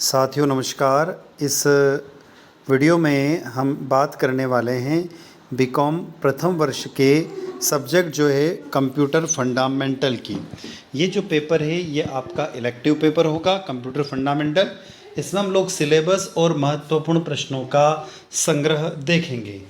साथियों नमस्कार। इस वीडियो में हम बात करने वाले हैं बीकॉम प्रथम वर्ष के सब्जेक्ट जो है कंप्यूटर फंडामेंटल की। ये जो पेपर है ये आपका इलेक्टिव पेपर होगा कंप्यूटर फंडामेंटल। इसमें हम लोग सिलेबस और महत्वपूर्ण प्रश्नों का संग्रह देखेंगे।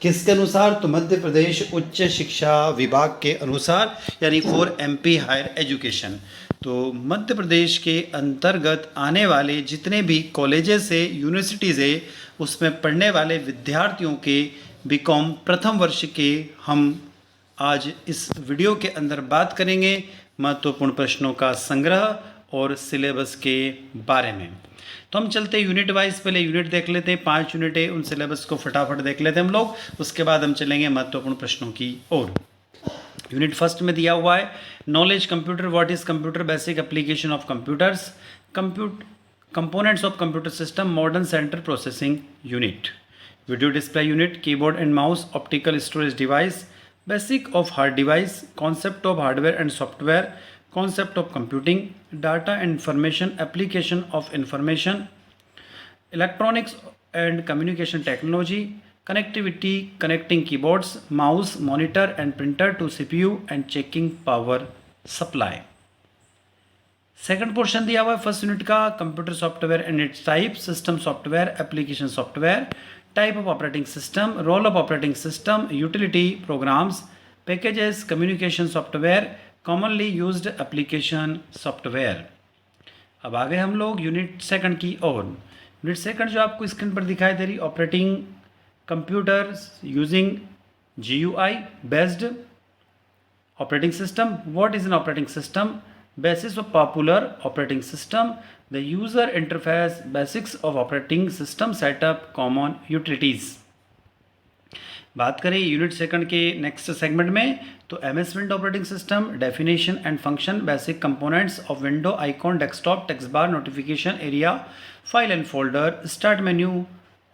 किसके अनुसार? तो मध्य प्रदेश उच्च शिक्षा विभाग के अनुसार, यानी फॉर एमपी हायर एजुकेशन। तो मध्य प्रदेश के अंतर्गत आने वाले जितने भी कॉलेजेस है, यूनिवर्सिटीज़ है, उसमें पढ़ने वाले विद्यार्थियों के बीकॉम प्रथम वर्ष के हम आज इस वीडियो के अंदर बात करेंगे महत्वपूर्ण प्रश्नों का संग्रह और सिलेबस के बारे में। तो हम चलते यूनिट वाइज, पहले यूनिट देख लेते हैं। 5 यूनिट है, उन सिलेबस को फटाफट देख लेते हैं हम लोग, उसके बाद हम चलेंगे महत्वपूर्ण प्रश्नों की ओर। यूनिट फर्स्ट में दिया हुआ है knowledge computer, what is computer, basic application of computers, components of computer system, modern central processing unit, video display unit, keyboard and mouse, optical storage device, basic of hard device, concept of hardware and software, concept of computing, data and information, application of information, electronics and communication technology, connectivity, connecting keyboards, mouse, monitor and printer to CPU and checking power supply. Second portion दिया हुआ है first unit का computer software and its type, system software, application software, type of operating system, role of operating system, utility, programs, packages, communication software, commonly used application software. अब आ गए हम लोग unit second की ओर। यूनिट सेकंड जो आपको screen पर दिखाई दे रही, operating computers using GUI based operating system. What is an operating system? Basis of popular operating system, the user interface, basics of operating system setup, common utilities. बात करें unit second के next segment में, तो MS window operating system, definition and function, basic components of window, icon, desktop, text bar, notification area, file and folder, start menu,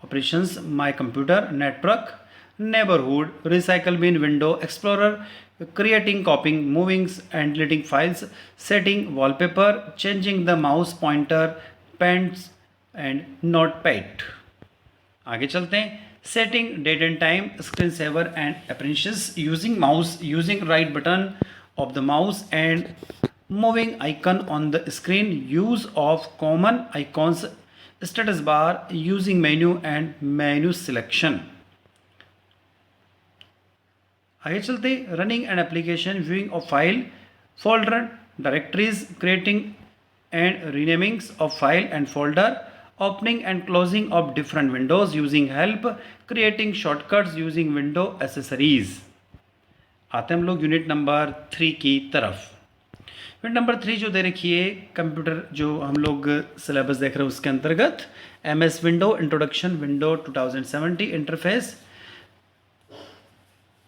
operations, my computer, network, neighbourhood, recycle bin, window explorer, creating, कॉपिंग, moving and deleting files, setting, wallpaper, changing the mouse pointer, paints and notepad. आगे चलते हैं। Setting date and time, screensaver and appearances, using mouse, using right button of the mouse and moving icon on the screen, use of common icons, status bar, using menu and menu selection। आगे चलते, running an application, viewing of file, folder, directories, creating and renaming of file and folder, opening and closing of different windows using help, creating shortcuts using window accessories। आते हैं हम लोग unit number 3 की तरफ। Unit number 3 जो दे रखी है computer, जो हम लोग सिलेबस देख रहे हैं उसके अंतर्गत MS window introduction, window 2070 interface,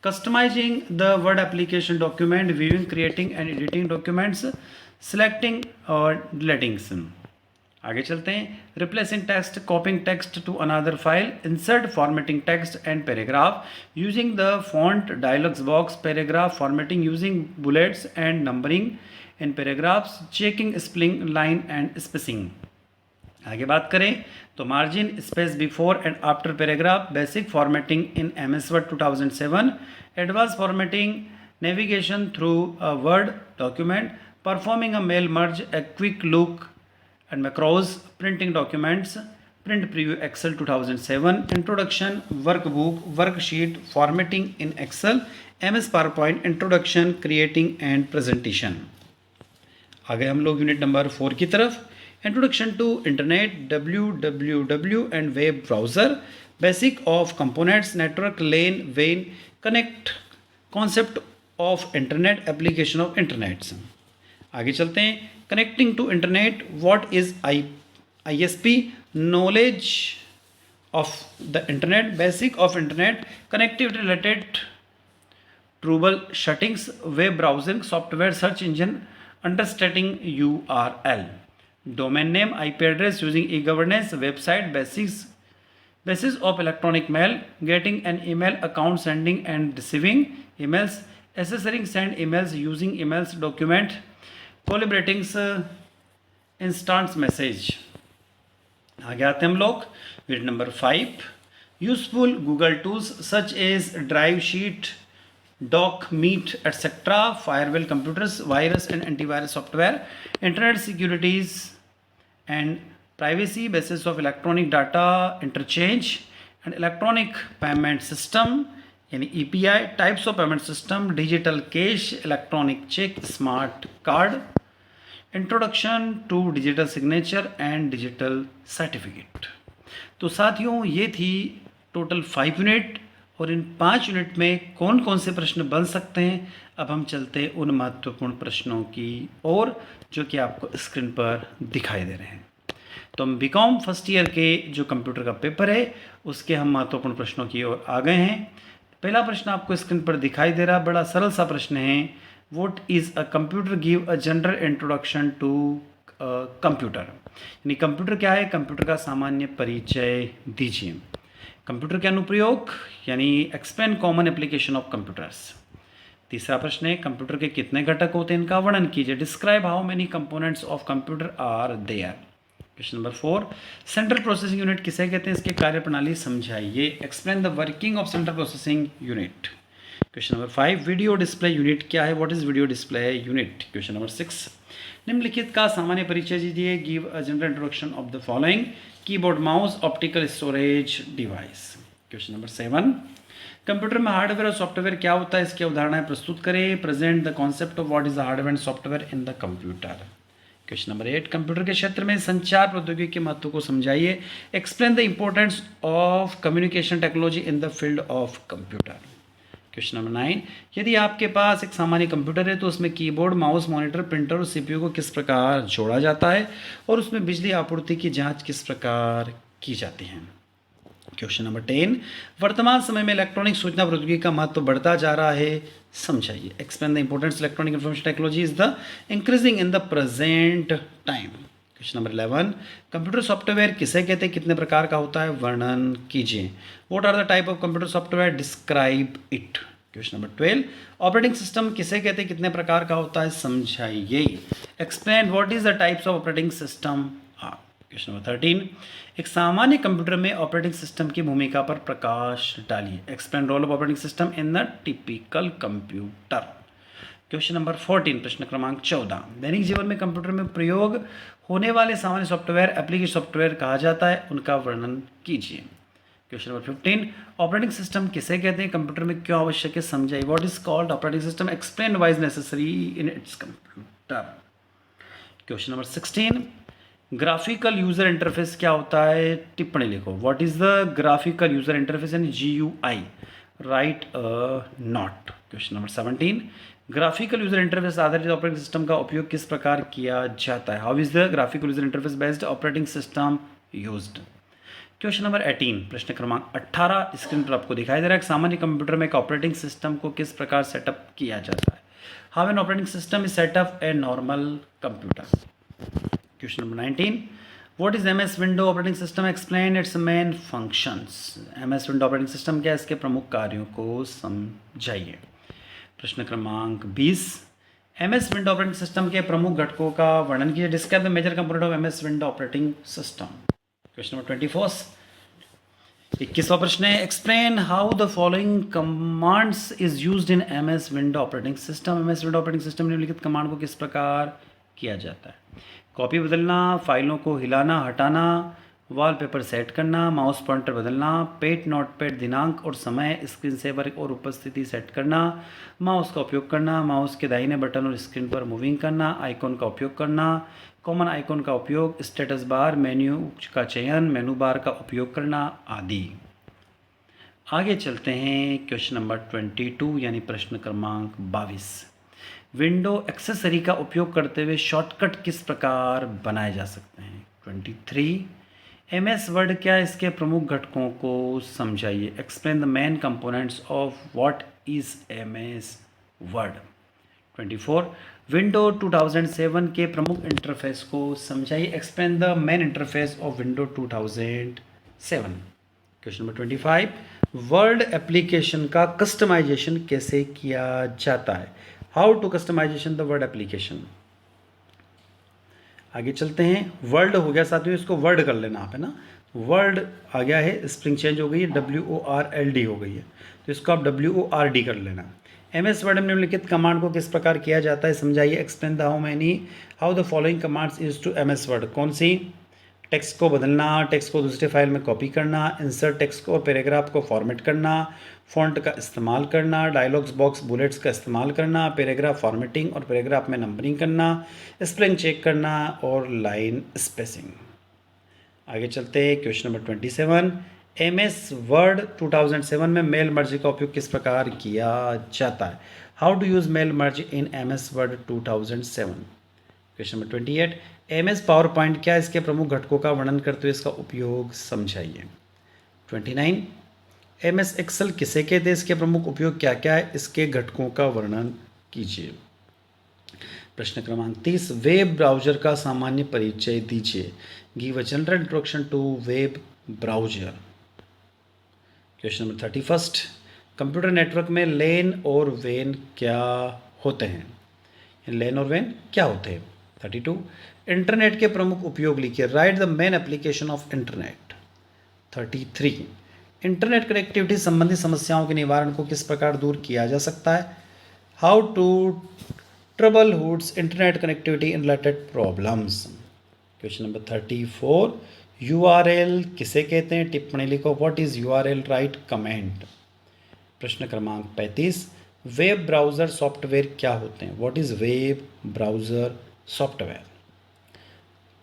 customising the word application document, viewing, creating and editing documents, selecting और डिलीटिंग्स। आगे चलते हैं। Replacing text, copying text to another file, insert formatting text and paragraph using the font dialogs box, paragraph formatting using bullets and numbering in paragraphs, checking spelling, line and spacing. आगे बात करें तो margin, space before and after paragraph, basic formatting in MS Word 2007, advance formatting, navigation through a word document, performing a mail merge, a quick look and macros, printing documents, print preview Excel 2007, introduction, workbook, worksheet, formatting in Excel, MS PowerPoint, introduction, creating and presentation। आगे हम लोग unit number 4 की तरफ। Introduction to internet, www and web browser, basic of components, network, LAN, वेन, connect, concept of internet, application of internets. आगे चलते हैं। Connecting to internet, what is ISP, knowledge of the internet, basic of internet, connectivity related, trouble shootings, web browsing, software, search engine, understanding URL, domain name, IP address, using e-governance, website, basis of electronic mail, getting an email account, sending and receiving emails, accessing send emails, using emails, document, collaborating, instant message। आगे आते हैं हम लोग unit number 5, useful Google tools such as drive sheet, doc meet etcetera, firewall computers, virus and antivirus software, internet securities and privacy, basis of electronic data interchange and electronic payment system यानी EPI, types of payment system, digital cash, electronic cheque, smart card, introduction to digital signature and digital certificate. तो साथियों ये थी total 5 unit, और इन 5 unit में कौन कौन से प्रश्न बन सकते हैं अब हम चलते हैं उन महत्वपूर्ण प्रश्नों की ओर जो कि आपको स्क्रीन पर दिखाई दे रहे हैं। तो हम बीकॉम फर्स्ट ईयर के जो कंप्यूटर का पेपर है उसके हम महत्वपूर्ण प्रश्नों की ओर आ गए हैं। पहला प्रश्न आपको स्क्रीन पर दिखाई दे रहा, बड़ा सरल सा प्रश्न है। What is a computer, give a general introduction to computer. यानी कंप्यूटर क्या है, कंप्यूटर का सामान्य परिचय दीजिए। कंप्यूटर के अनुप्रयोग यानी explain common application of computers. तीसरा प्रश्न है कंप्यूटर के कितने घटक होते हैं, इनका वर्णन कीजिए। Describe how many components of computer are there. Question number 4, central processing unit किसे कहते हैं, इसकी कार्यप्रणाली समझाइए। Explain the working of central processing unit. Question number 5, video display unit क्या है, what is video display unit. Question number 6, निम्नलिखित का सामान्य परिचय दीजिए। Give a general introduction of the following. Keyboard, mouse, optical storage device. Question number 7, computer में hardware और software क्या होता है, इसकी अवधारणाएं प्रस्तुत करें। Present the concept of what is the hardware and software in the computer. Question number 8, computer के क्षेत्र में संचार प्रौद्योगिकी के महत्व को समझाइए। Explain the importance of communication technology in the field of computer. Question number 9, यदि आपके पास एक सामान्य कंप्यूटर है तो उसमें कीबोर्ड, माउस, मॉनिटर, प्रिंटर और सीपीयू को किस प्रकार जोड़ा जाता है और उसमें बिजली आपूर्ति की जांच किस प्रकार की जाती है। क्वेश्चन नंबर 10, वर्तमान समय में इलेक्ट्रॉनिक सूचना प्रौद्योगिकी का महत्व बढ़ता जा रहा है, समझाइए। Explain the importance electronic information technology is the increasing in the present time. Question number 11, computer software किसे कहते हैं, कितने प्रकार का होता है, वर्णन कीजिए। What are the type of computer software, describe it. Question number 12, operating system किसे कहते हैं, कितने प्रकार का होता है, समझाइए। Explain what is the types of operating system are. Question number 13, एक सामान्य कंप्यूटर में ऑपरेटिंग सिस्टम की भूमिका पर प्रकाश डालिए। Explain role of operating system in the typical computer. Question number 14, प्रश्न क्रमांक 14, दैनिक जीवन में कंप्यूटर में प्रयोग होने वाले सामान्य सॉफ्टवेयर एप्लीकेशन सॉफ्टवेयर कहा जाता है, उनका वर्णन कीजिए। क्वेश्चन नंबर 15, ऑपरेटिंग सिस्टम किसे कहते हैं, कंप्यूटर में क्यों आवश्यक है, समझाइए। What is called operating system, explain why is necessary in its computer. Question number 16, graphical user interface क्या होता है, टिप्पणी लिखो। What is the graphical user interface यानी GUI, right not. Question number 17, graphical user interface आधारित operating system का उपयोग किस प्रकार किया जाता है। How is the graphical user interface based operating system used. Question number 18, प्रश्न क्रमांक 18 स्क्रीन पर आपको दिखाई दे रहा है। सामान्य कंप्यूटर में एक ऑपरेटिंग सिस्टम को किस प्रकार सेटअप किया जाता है। How an operating system is setup a normal computer. Question number 19, what is MS window operating system, explain it's main functions. MS window operating system क्या है, इसके प्रमुख कार्यों को समझाइए। प्रश्न क्रमांक 20, MS विंडो ऑपरेटिंग सिस्टम के प्रमुख घटकों का वर्णन कीजिए। Describe the major component of MS window operating system. Question number 24, 21वां प्रश्न है, explain how the following commands is used in MS window operating system. MS window operating system में निम्नलिखित कमांड को किस प्रकार किया जाता है। कॉपी बदलना, फाइलों को हिलाना हटाना, वॉलपेपर सेट करना, माउस पॉइंटर बदलना, पेट नोटपैड दिनांक और समय, स्क्रीन सेवर और उपस्थिति सेट करना, माउस का उपयोग करना, माउस के दाहिने बटन और स्क्रीन पर मूविंग करना, आइकॉन का उपयोग करना, कॉमन आइकॉन का उपयोग, स्टेटस बार, मेन्यू का चयन, मेनू बार का उपयोग करना आदि। आगे चलते हैं क्वेश्चन नंबर 22 यानी प्रश्न क्रमांक 22, विंडो एक्सेसरी का उपयोग करते हुए शॉर्टकट किस प्रकार बनाए जा सकते हैं। 23, MS वर्ड क्या है, इसके प्रमुख घटकों को समझाइए। Explain the main components of what is MS word. 24, window 2007 के प्रमुख इंटरफेस को समझाइए। Explain the main interface of window 2007। Question number 25, word application का कस्टमाइजेशन कैसे किया जाता है। How to customisation the word application. आगे चलते हैं, वर्ल्ड हो गया साथियों, इसको वर्ड कर लेना आप, है ना, वर्ल्ड आ गया है, स्प्रिंग चेंज हो गई है, WORLD हो गई है, तो इसको आप WORD कर लेना। MS वर्ड में निम्नलिखित कमांड को किस प्रकार किया जाता है समझाइए। Explain the how the following commands use to MS word. कौन सी? टेक्स्ट को बदलना, टेक्स्ट को दूसरे फाइल में कॉपी करना, इंसर्ट टेक्स्ट को और पैराग्राफ को फॉर्मेट करना, फॉन्ट का इस्तेमाल करना, डायलॉग्स बॉक्स बुलेट्स का इस्तेमाल करना, पैराग्राफ फॉर्मेटिंग और पैराग्राफ में नंबरिंग करना, स्पेलिंग चेक करना और लाइन स्पेसिंग। आगे चलते हैं, क्वेश्चन नंबर 27, MS वर्ड 2007 में मेल मर्ज का उपयोग किस प्रकार किया जाता है। How to use mail merge in MS word 2007। Question number 28, MS power point क्या इसके प्रमुख घटकों का वर्णन करते हुए इसका उपयोग समझाइए। 29, MS एक्सेल किसे कहते हैं, इसके प्रमुख उपयोग क्या क्या है, इसके घटकों का वर्णन कीजिए। प्रश्न क्रमांक 30, वेब ब्राउज़र का सामान्य परिचय दीजिए। Give a general introduction to web browser. Question number 31, computer network में लेन और वेन क्या होते हैं। लेन और वेन क्या होते हैं। 32, इंटरनेट के प्रमुख उपयोग लिखिए। Right the main application of internet. 33, internet connectivity संबंधी समस्याओं के निवारण को किस प्रकार दूर किया जा सकता है। How to troubleshoot internet connectivity in related problems. Question number 34, URL किसे कहते हैं, टिप्पणी लिखो। What is URL, write comment. प्रश्न क्रमांक 35, वेब ब्राउज़र सॉफ्टवेयर क्या होते हैं। What is web browser software.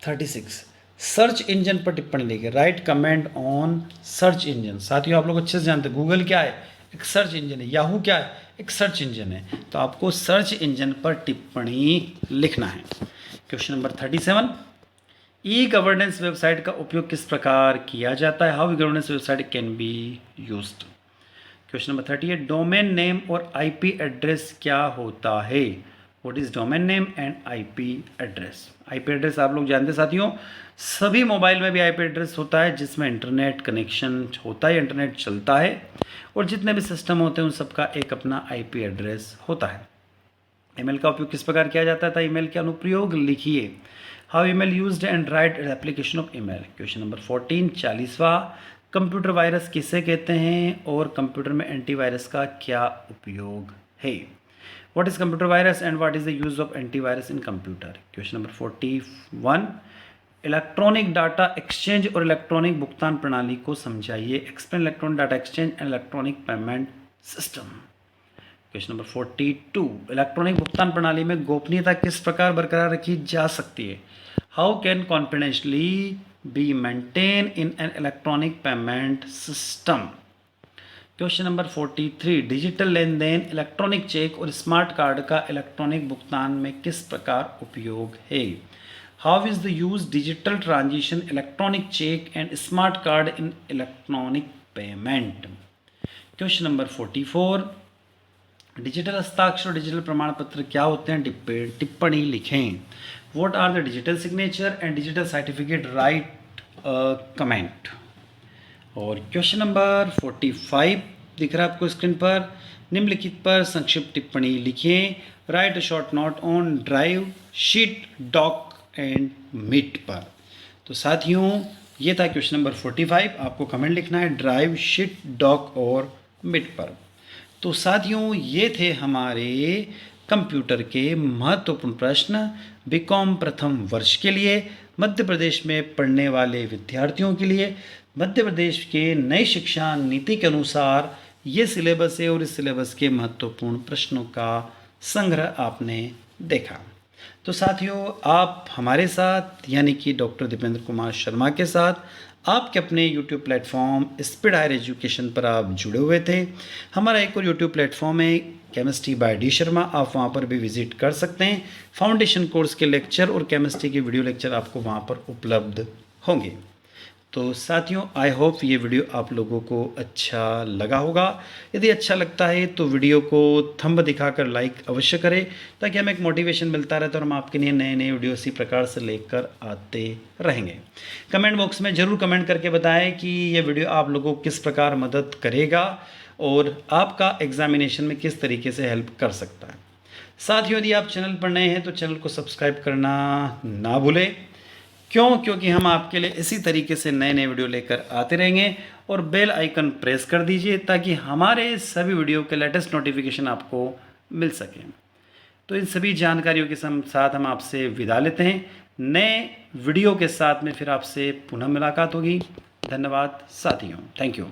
36, search engine पर टिप्पणी लिखिए। Write comment on search engine. साथियों आप लोग अच्छे से जानते हैं गूगल क्या है, एक सर्च इंजन है। याहू क्या है, एक सर्च इंजन है। तो आपको सर्च इंजन पर टिप्पणी लिखना है। Question number 37, e governance website का उपयोग किस प्रकार किया जाता है। How e governance website can be used. Question number 38, domain name और IP एड्रेस क्या होता है। What is domain name and IP address. IP address आप लोग जानते हैं साथियों, सभी मोबाइल में भी IP एड्रेस होता है जिसमें इंटरनेट कनेक्शन होता है, इंटरनेट चलता है, और जितने भी सिस्टम होते हैं उन सबका एक अपना IP एड्रेस होता है। ईमेल का उपयोग किस प्रकार किया जाता था। ईमेल के अनुप्रयोग लिखिए। How email used and write application of email. Question number 14, 40वां, कंप्यूटर वायरस किसे कहते हैं और कंप्यूटर में एंटीवायरस का क्या उपयोग है। What is computer virus and what is the use of antivirus in computer. Question number 41, electronic data exchange और इलेक्ट्रॉनिक भुगतान प्रणाली को समझाइए। Explain electronic data exchange and electronic payment system. Question number 42, electronic भुगतान प्रणाली में गोपनीयता किस प्रकार बरकरार रखी जा सकती है। How can confidentiality be maintain in an electronic payment system. Question number 43, digital लेन देन, इलेक्ट्रॉनिक चेक और स्मार्ट कार्ड का इलेक्ट्रॉनिक भुगतान में किस प्रकार उपयोग है। How is the use digital transition, electronic cheque and smart card in electronic payment. Question number 44, digital हस्ताक्षर और डिजिटल प्रमाण पत्र क्या होते हैं, टिप्पणी लिखें। What are the digital signature and digital certificate, write comment. और क्वेश्चन नंबर 45 दिख रहा है आपको स्क्रीन पर, निम्नलिखित पर संक्षिप्त टिप्पणी लिखिए। Write a short note on drive, sheet, doc and meet पर। तो साथियों ये था क्वेश्चन नंबर 45, आपको कमेंट लिखना है ड्राइव, शीट, डॉक और मीट पर। तो साथियों ये थे हमारे कंप्यूटर के महत्वपूर्ण प्रश्न बीकॉम प्रथम वर्ष के लिए, मध्य प्रदेश में पढ़ने वाले विद्यार्थियों के लिए। मध्य प्रदेश के नई शिक्षा नीति के अनुसार ये सिलेबस है और इस सिलेबस के महत्वपूर्ण प्रश्नों का संग्रह आपने देखा। तो साथियों आप हमारे साथ यानी कि डॉक्टर दीपेंद्र कुमार शर्मा के साथ आपके अपने YouTube platform speed higher education पर आप जुड़े हुए थे। हमारा एक और YouTube प्लेटफॉर्म है केमिस्ट्री बाय डी शर्मा, आप वहाँ पर भी विजिट कर सकते हैं। फाउंडेशन कोर्स के लेक्चर और केमिस्ट्री के वीडियो लेक्चर आपको वहाँ पर उपलब्ध होंगे। तो साथियों आई होप ये वीडियो आप लोगों को अच्छा लगा होगा। यदि अच्छा लगता है तो वीडियो को थंब दिखाकर लाइक अवश्य करें ताकि हमें एक मोटिवेशन मिलता रहे तो हम आपके लिए नए नए वीडियो इसी प्रकार से लेकर आते रहेंगे। कमेंट बॉक्स में ज़रूर कमेंट करके बताएं कि ये वीडियो आप लोगों को किस प्रकार मदद करेगा और आपका एग्जामिनेशन में किस तरीके से हेल्प कर सकता है। साथियों, यदि आप चैनल पर नए हैं तो चैनल को सब्सक्राइब करना ना भूलें। क्यों? क्योंकि हम आपके लिए इसी तरीके से नए नए वीडियो लेकर आते रहेंगे। और बेल आइकन प्रेस कर दीजिए ताकि हमारे सभी वीडियो के लेटेस्ट नोटिफिकेशन आपको मिल सकें। तो इन सभी जानकारियों के साथ हम आपसे विदा लेते हैं। नए वीडियो के साथ में फिर आपसे पुनः मुलाकात होगी। धन्यवाद साथियों, थैंक यू।